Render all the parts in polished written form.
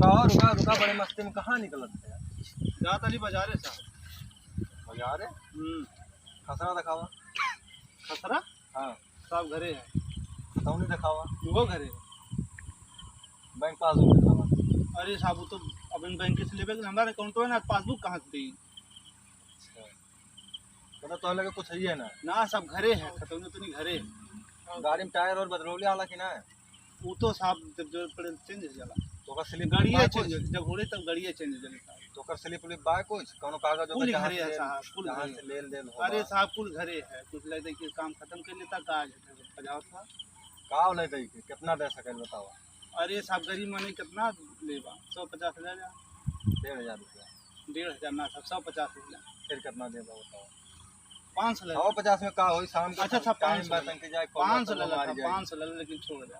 रुका रुका बड़े मस्ती में कहाँ निकलत है जात अली बाजारे साहब। बाजार है खसरा दिखावा खसरा हाँ साहब घरे है। खतौनी दिखावा वो घरे है। बैंक पासबुक दिखावा अरे साहब वो तो अपन बैंक से लेवे के हमारे अकाउंट में ना पासबुक कहाँ से दी। मतलब तो लगे कुछ है ना ना सब घरे है खतौनी तो नहीं घरे है। गाड़ी में टायर और बदलौली आला कि ना वो तो साहब जब जरूरत पड़े चेंज हो जाला। तो का स्लिप गाड़िए बाय चेंज कुछ जब हो रही तब गाड़िए चेंज हो जाए साहब। तो का स्लिप उलिप बाय कुछ कोनो कागज कुल होगा घरे है साहब कुल जहाँ घरे से है। लेन देन अरे होगा साहब कुल घरे है कुछ लगता कि काम खत्म कर लेता काज पजाओ था। का ले दई के कितना दे सके बताओ अरे साहब गरीब माने कितना लेवा 150,000 1,500 रुपया 1,500 ना साहब 150,000 फिर कितना देगा बताओ 500 ले 150 में का होई शाम को अच्छा अच्छा टाइम 500 बात के जाए 500 ले लेता 500 ले लेकिन छोड़ दे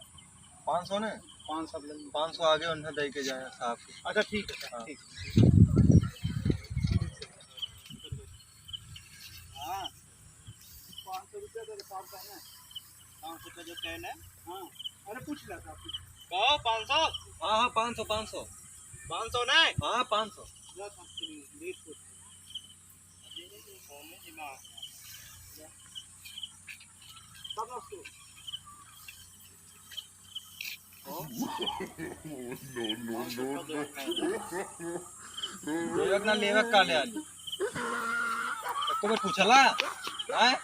500 ने 500 ले 500 आगे उन्हें दे के जाए साहब के अच्छा ठीक है हाँ। ठीक हाँ 500 रुपया तो साहब का है 500 का जो कैन है हाँ अरे पूछ ले साहब कहो 500 हाँ हाँ 500 500 500 नहीं हाँ 500 लेवक ना लेवक का ले आली तो मैं पूछला हैं